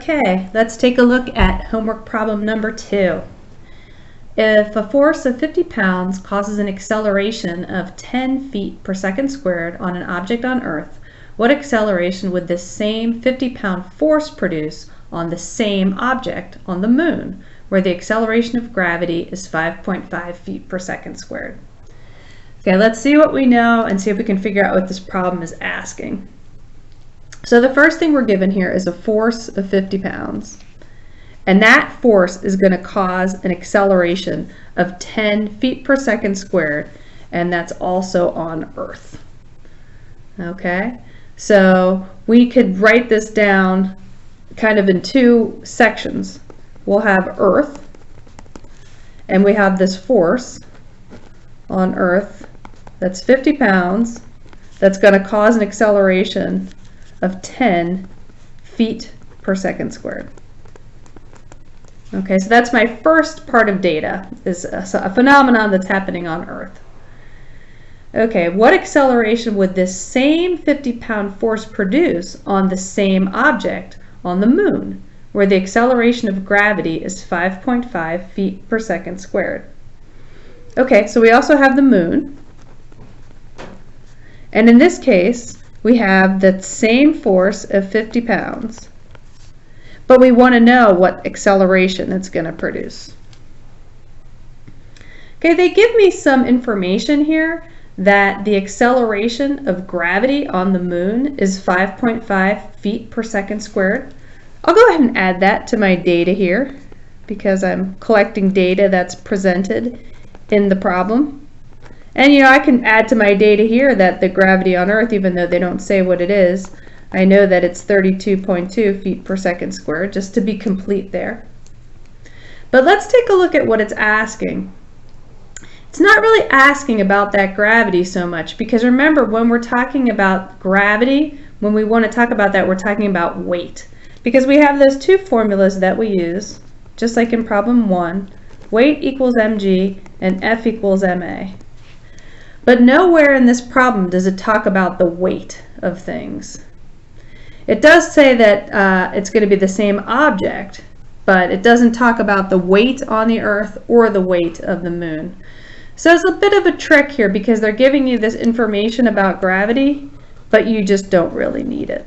Okay, let's take a look at homework problem number 2. If a force of 50 pounds causes an acceleration of 10 feet per second squared on an object on Earth, what acceleration would this same 50-pound force produce on the same object on the Moon, where the acceleration of gravity is 5.5 feet per second squared? Okay, let's see what we know and see if we can figure out what this problem is asking. So the first thing we're given here is a force of 50 pounds. And that force is going to cause an acceleration of 10 feet per second squared, and that's also on Earth. Okay, so we could write this down kind of in two sections. We'll have Earth, and we have this force on Earth that's 50 pounds that's going to cause an acceleration of 10 feet per second squared. Okay, so that's my first part of data, is a phenomenon that's happening on Earth. Okay, what acceleration would this same 50-pound force produce on the same object on the Moon, where the acceleration of gravity is 5.5 feet per second squared? Okay, so we also have the Moon. And in this case, we have the same force of 50 pounds. But we want to know what acceleration it's going to produce. Okay, they give me some information here that the acceleration of gravity on the Moon is 5.5 feet per second squared. I'll go ahead and add that to my data here because I'm collecting data that's presented in the problem. And I can add to my data here that the gravity on Earth, even though they don't say what it is, I know that it's 32.2 feet per second squared, just to be complete there. But let's take a look at what it's asking. It's not really asking about that gravity so much, because remember, when we're talking about gravity, when we want to talk about that, we're talking about weight. Because we have those two formulas that we use, just like in problem 1, weight equals mg and F equals ma. But nowhere in this problem does it talk about the weight of things. It does say that it's going to be the same object, but it doesn't talk about the weight on the Earth or the weight of the Moon. So it's a bit of a trick here because they're giving you this information about gravity, but you just don't really need it.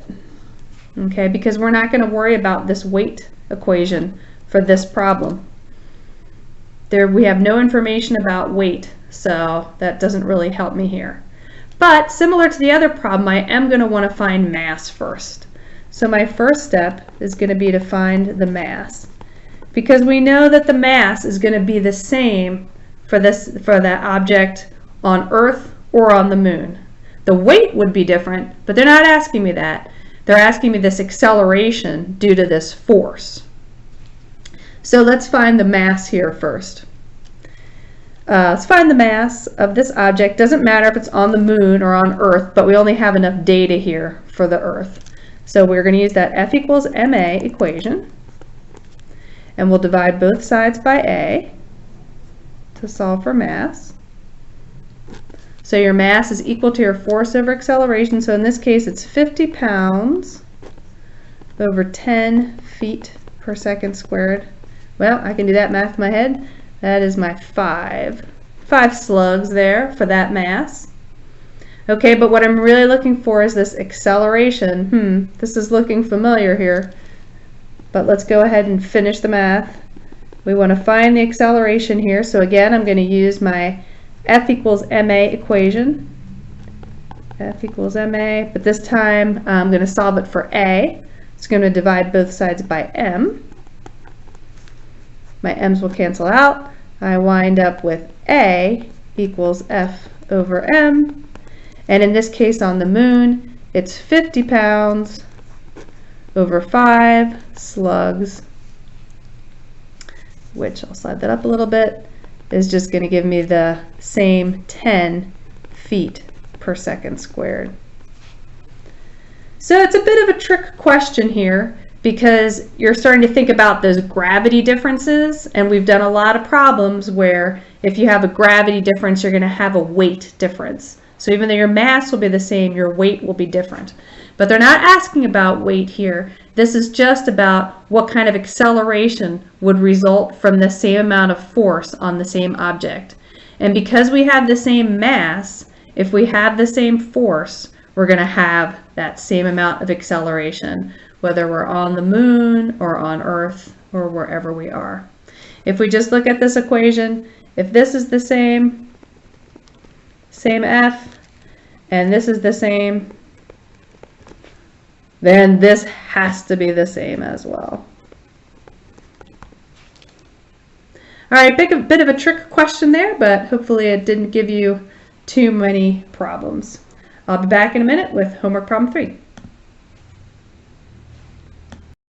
Okay, because we're not going to worry about this weight equation for this problem. We have no information about weight, so that doesn't really help me here. But similar to the other problem, I am going to want to find mass first. So my first step is going to be to find the mass, because we know that the mass is going to be the same for that object on Earth or on the Moon. The weight would be different, but they're not asking me that. They're asking me this acceleration due to this force. So let's find the mass here first. Let's find the mass of this object. Doesn't matter if it's on the Moon or on Earth, but we only have enough data here for the Earth. So we're going to use that F equals ma equation, and we'll divide both sides by a to solve for mass. So your mass is equal to your force over acceleration. So in this case, it's 50 pounds over 10 feet per second squared. Well, I can do that math in my head. That is my five slugs there for that mass. Okay, but what I'm really looking for is this acceleration. This is looking familiar here. But let's go ahead and finish the math. We want to find the acceleration here. So again, I'm going to use my F equals ma equation. F equals ma, but this time I'm going to solve it for a. It's going to divide both sides by m. My m's will cancel out. I wind up with a equals F over m. And in this case on the Moon, it's 50 pounds over 5 slugs, which I'll slide that up a little bit, is just going to give me the same 10 feet per second squared. So it's a bit of a trick question here, because you're starting to think about those gravity differences, and we've done a lot of problems where if you have a gravity difference, you're going to have a weight difference. So even though your mass will be the same, your weight will be different. But they're not asking about weight here. This is just about what kind of acceleration would result from the same amount of force on the same object. And because we have the same mass, if we have the same force, we're going to have that same amount of acceleration, whether we're on the moon or on Earth or wherever we are. If we just look at this equation, if this is the same F, and this is the same, then this has to be the same as well. All right, bit of a trick question there, but hopefully it didn't give you too many problems. I'll be back in a minute with homework problem 3.